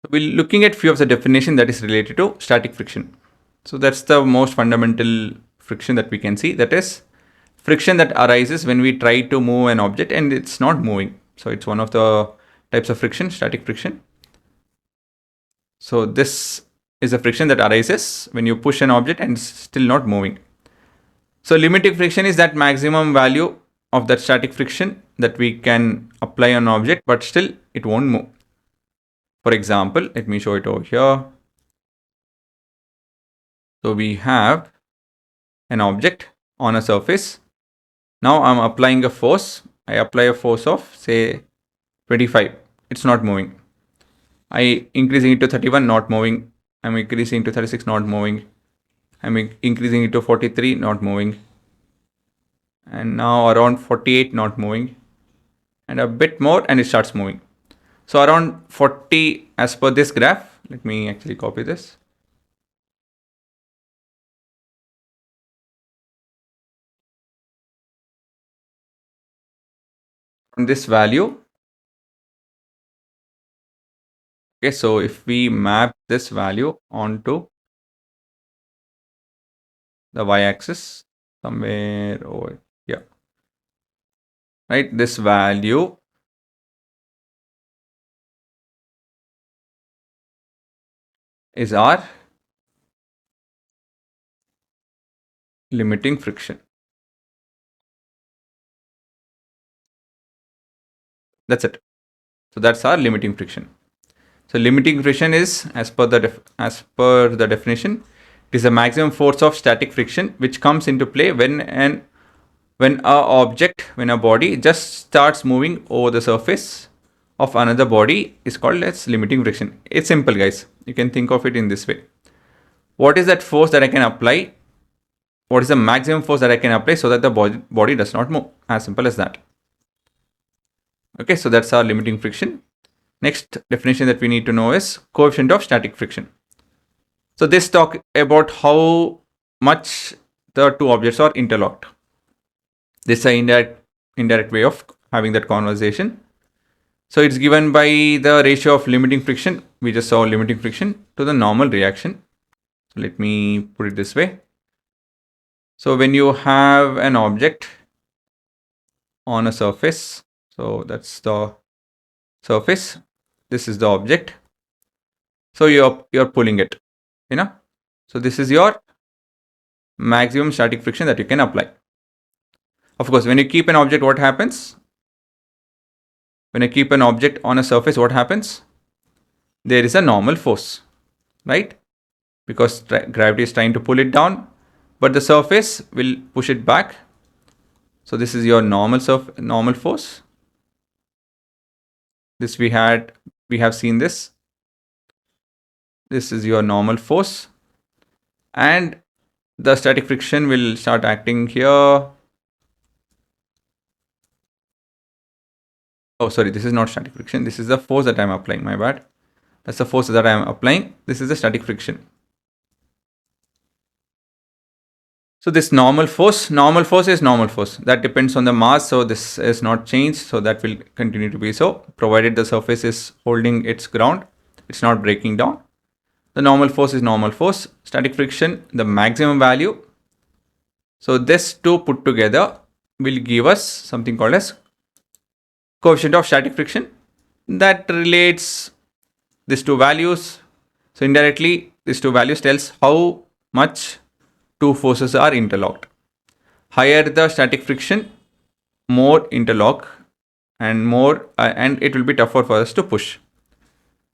We're looking at few of the definition that is related to static friction. So that's the most fundamental friction that we can see. That is friction that arises when we try to move an object and it's not moving. So it's one of the types of friction, static friction. So this is a friction that arises when you push an object and it's still not moving. So limiting friction is that maximum value of that static friction that we can apply on an object, but still it won't move. For example, let me show it over here. So we have an object on a surface. Now I'm applying a force. I apply a force of say 25. It's not moving. I increasing it to 31, not moving. I'm increasing to 36, not moving. I'm increasing it to 43, not moving. And now around 48, not moving. And a bit more and it starts moving. So around 40 as per this graph. Let me actually copy this. From this value. Okay, so if we map this value onto the y-axis somewhere over here, right? This value is our limiting friction. That's it. So that's our limiting friction. So limiting friction is, as per the definition, it is a maximum force of static friction which comes into play when a body just starts moving over the surface of another body is called as limiting friction. It's simple, guys. You can think of it in this way. What is that force that I can apply? What is the maximum force that I can apply so that the body does not move? As simple as that. Okay, so that's our limiting friction. Next definition that we need to know is coefficient of static friction. So this talk about how much the two objects are interlocked. This is an indirect way of having that conversation. So it's given by the ratio of limiting friction. We just saw limiting friction to the normal reaction. So let me put it this way. So when you have an object on a surface, so that's the surface, this is the object. So you're pulling it, so this is your maximum static friction that you can apply. Of course, when you keep an object, what happens? When I keep an object on a surface, what happens? There is a normal force, right? Because gravity is trying to pull it down, but the surface will push it back. So this is your normal force. This we have seen this. This is your normal force, and the static friction will start acting here. Oh, sorry, this is not static friction. This is the force that I'm applying. My bad. That's the force that I'm applying. This is the static friction. So this normal force is normal force. That depends on the mass. So this is not changed. So that will continue to be so, provided the surface is holding its ground. It's not breaking down. The normal force is normal force. Static friction, the maximum value. So this two put together will give us something called as coefficient of static friction that relates these two values. So indirectly, these two values tells how much two forces are interlocked. Higher the static friction, more interlock and more and it will be tougher for us to push.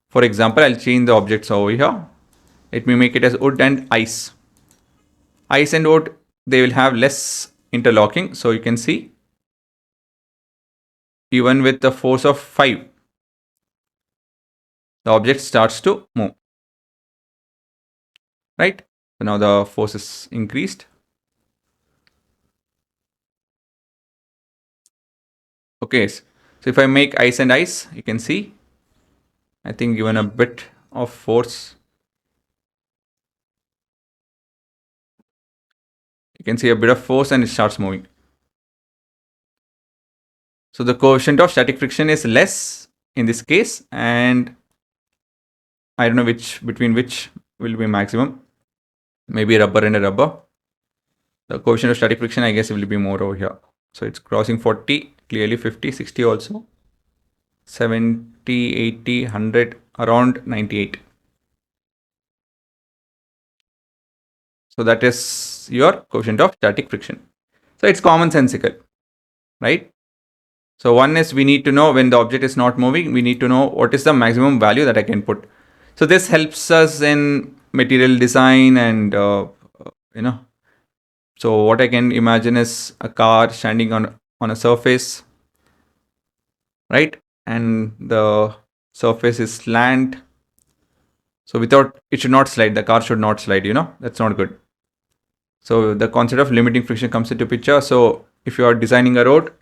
For example, I'll change the objects over here. Let me make it as wood and ice. Ice and wood, they will have less interlocking. So you can see, even with the force of 5, the object starts to move, right? So now the force is increased. Okay, so if I make ice and ice, you can see, I think given a bit of force, you can see a bit of force and it starts moving. So the coefficient of static friction is less in this case, and I don't know between which will be maximum. Maybe rubber and a rubber. The coefficient of static friction, I guess, will be more over here. So it's crossing 40, clearly 50, 60 also. 70, 80, 100, around 98. So that is your coefficient of static friction. So it's commonsensical, right? So one is we need to know when the object is not moving, we need to know what is the maximum value that I can put. So this helps us in material design and, so what I can imagine is a car standing on a surface, right? And the surface is slant. So it should not slide. The car should not slide, that's not good. So the concept of limiting friction comes into picture. So if you are designing a road,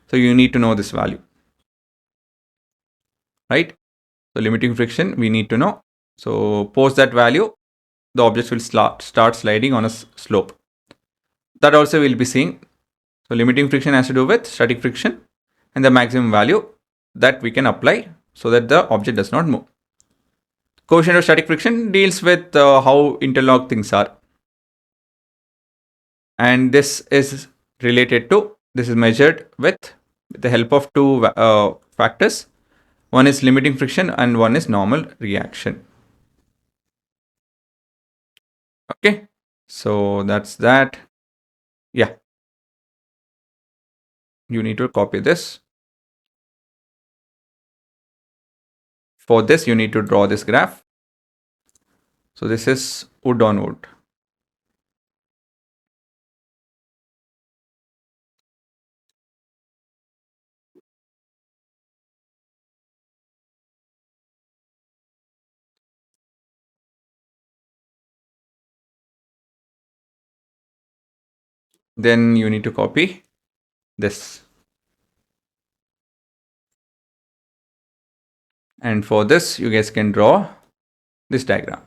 so you need to know this value, right? So limiting friction, we need to know. So post that value, the objects will start sliding on a slope. That also we'll be seeing. So limiting friction has to do with static friction and the maximum value that we can apply so that the object does not move. Coefficient of static friction deals with how interlocked things are. And this is measured with the help of two factors. One is limiting friction and one is normal reaction. Okay, so that's that. Yeah, you need to copy this. For this, you need to draw this graph. So this is wood on wood. Then you need to copy this. And for this, you guys can draw this diagram.